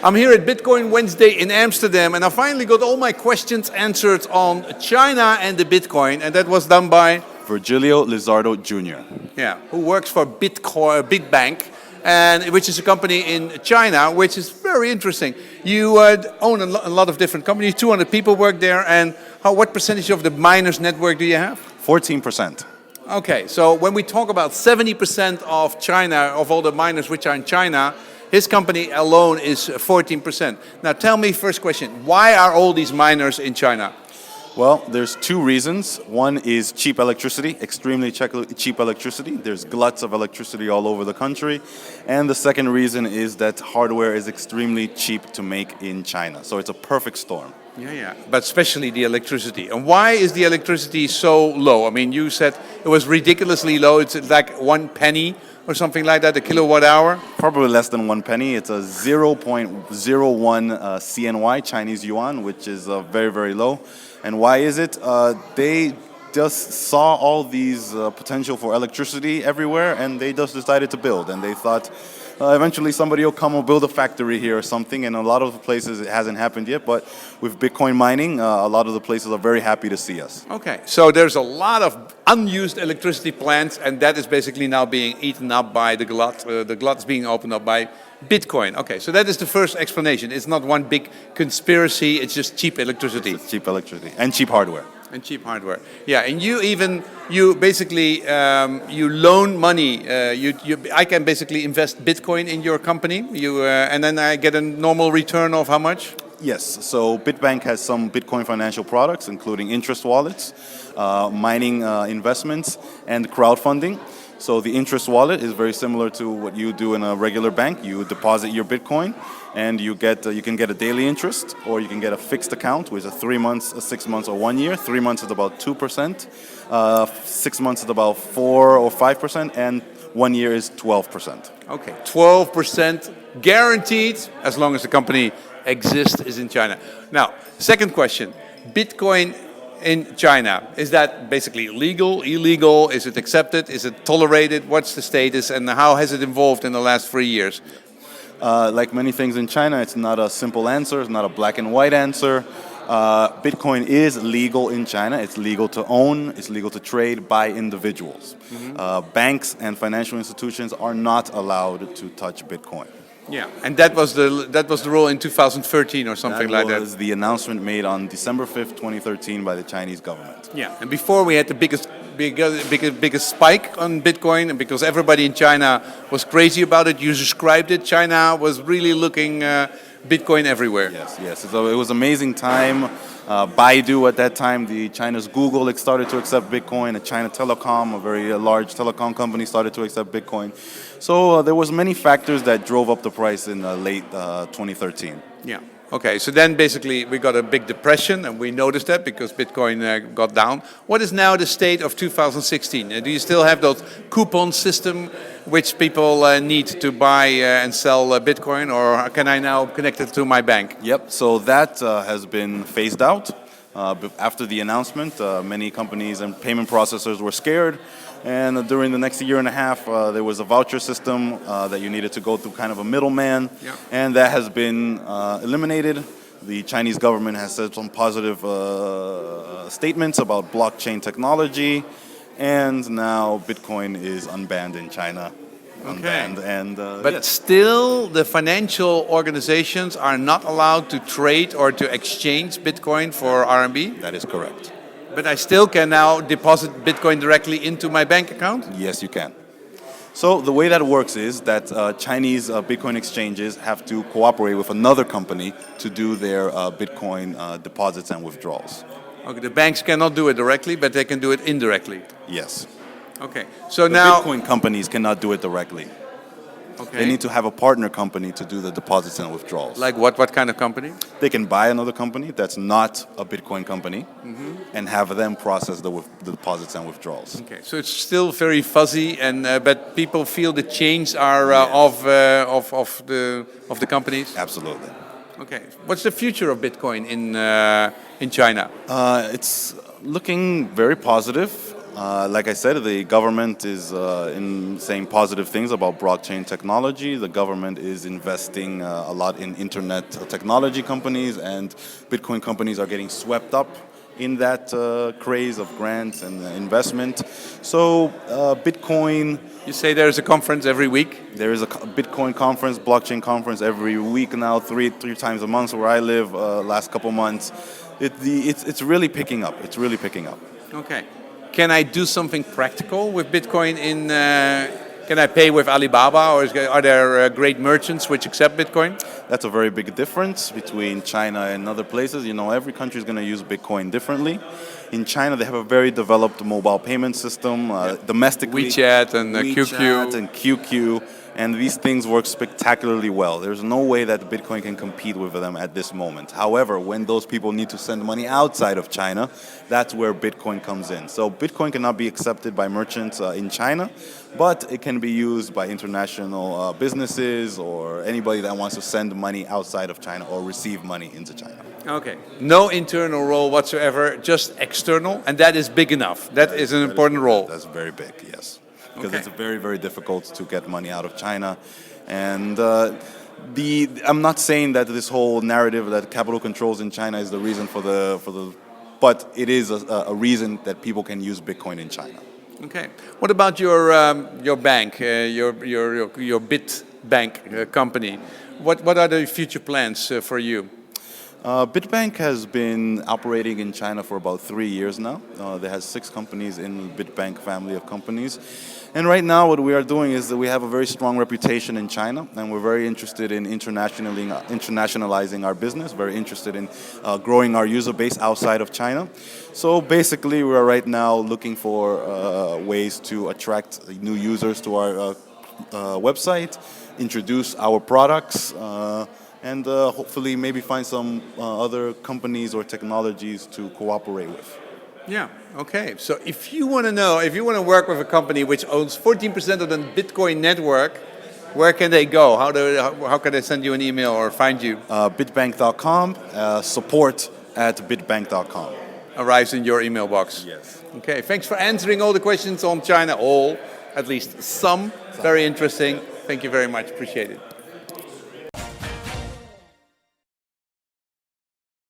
I'm here at Bitcoin Wednesday in Amsterdam, and I finally got all my questions answered on China and the Bitcoin, and that was done by Virgilio Lizardo Jr. who works for Bitbank, and which is a company in China, which is very interesting. You own a lot of different companies. 200 people work there, and what percentage of the miners network do you have? 14%. Okay, so when we talk about 70% of China, of all the miners which are in China, his company alone is 14%. Now tell me, first question, why are all these miners in China? Well, there's two reasons. One is cheap electricity, extremely cheap electricity. There's gluts of electricity all over the country. And the second reason is that hardware is extremely cheap to make in China. So it's a perfect storm. Yeah, but especially the electricity. And why is the electricity so low? I mean, you said it was ridiculously low. It's like 1 penny or something like that, a kilowatt hour? Probably less than 1 penny. It's a 0.01 CNY, Chinese yuan, which is very, very low. And why is it? They just saw all these potential for electricity everywhere, and they just decided to build. And they thought, eventually somebody will come and build a factory here or something. And a lot of the places it hasn't happened yet, but with Bitcoin mining, a lot of the places are very happy to see us. Okay, so there's a lot of unused electricity plants, and that is basically now being eaten up by the glut. The glut is being opened up by Bitcoin. Okay, so that is the first explanation. It's not one big conspiracy, it's just cheap electricity. It's cheap electricity and cheap hardware. And cheap hardware. Yeah, and you basically, you loan money. I can basically invest Bitcoin in your company, and then I get a normal return of how much? Yes, so Bitbank has some Bitcoin financial products, including interest wallets, mining investments, and crowdfunding. So the interest wallet is very similar to what you do in a regular bank. You deposit your Bitcoin, and you can get a daily interest, or you can get a fixed account, which is 3 months, 6 months, or 1 year. 3 months is about 2%, 6 months is about 4 or 5%, and 1 year is 12%. Okay, 12% guaranteed as long as the company exists is in China. Now, second question, Bitcoin in China, is that basically legal, illegal? Is it accepted? Is it tolerated? What's the status, and how has it evolved in the last 3 years? Like many things in China, it's not a simple answer, it's not a black and white answer. Bitcoin is legal in China. It's legal to own, it's legal to trade by individuals. Banks and financial institutions are not allowed to touch Bitcoin. Yeah, and that was the rule in 2013 or something like that. That was the announcement made on December 5th, 2013 by the Chinese government. Yeah, and before we had the biggest spike on Bitcoin, because everybody in China was crazy about it, you described it, China was really looking Bitcoin everywhere. Yes. So it was an amazing time. Baidu at that time, China's Google started to accept Bitcoin. China Telecom, a very large telecom company, started to accept Bitcoin. So there was many factors that drove up the price in late 2013. Yeah. Okay, so then basically we got a big depression, and we noticed that because Bitcoin got down. What is now the state of 2016? Do you still have that coupon system which people need to buy and sell Bitcoin, or can I now connect it to my bank? Yep, so that has been phased out. After the announcement, many companies and payment processors were scared. And during the next year and a half, there was a voucher system that you needed to go through kind of a middleman. Yeah. And that has been eliminated. The Chinese government has said some positive statements about blockchain technology. And now Bitcoin is unbanned in China. Okay. But yes. Still, the financial organizations are not allowed to trade or to exchange Bitcoin for RMB? That is correct. But I still can now deposit Bitcoin directly into my bank account? Yes, you can. So the way that works is that Chinese Bitcoin exchanges have to cooperate with another company to do their Bitcoin deposits and withdrawals. Okay, the banks cannot do it directly, but they can do it indirectly. Yes. Okay, so the now Bitcoin companies cannot do it directly. Okay. They need to have a partner company to do the deposits and withdrawals. Like what? What kind of company? They can buy another company that's not a Bitcoin company and have them process the deposits and withdrawals. Okay, so it's still very fuzzy, and but people feel the change are of the companies. Absolutely. Okay, what's the future of Bitcoin in China? It's looking very positive. Like I said, the government is in saying positive things about blockchain technology. The government is investing a lot in internet technology companies, and Bitcoin companies are getting swept up in that craze of grants and investment. So Bitcoin. You say there's a conference every week? There is a Bitcoin conference, blockchain conference every week now, three times a month where I live. Last couple months, it's really picking up. It's really picking up. Okay. Can I do something practical with Bitcoin in? Can I pay with Alibaba, or are there great merchants which accept Bitcoin? That's a very big difference between China and other places. You know, every country is going to use Bitcoin differently. In China, they have a very developed mobile payment system, domestically. WeChat and WeChat QQ. and QQ, and these things work spectacularly well. There's no way that Bitcoin can compete with them at this moment. However, when those people need to send money outside of China, that's where Bitcoin comes in. So Bitcoin cannot be accepted by merchants in China, but it can be used by international businesses or anybody that wants to send money outside of China or receive money into China. Okay. No internal role whatsoever, just external, and that is big enough. That is an important role. That's very big, yes. Because Okay. it's very, very difficult to get money out of China. And I'm not saying that this whole narrative that capital controls in China is the reason for the but it is a reason that people can use Bitcoin in China. Okay. What about your bank, your Bitbank company? What are the future plans for you? Bitbank has been operating in China for about 3 years now. They has 6 companies in the Bitbank family of companies. And right now what we are doing is that we have a very strong reputation in China, and we're very interested in internationalizing our business, very interested in growing our user base outside of China. So basically we are right now looking for ways to attract new users to our website, introduce our products, and hopefully maybe find some other companies or technologies to cooperate with. Yeah, okay. So if you want to work with a company which owns 14% of the Bitcoin network, where can they go? How can they send you an email or find you? Bitbank.com, support@bitbank.com. Arrives in your email box. Yes. Okay, thanks for answering all the questions on China. All, at least some. Very interesting. Thank you very much. Appreciate it.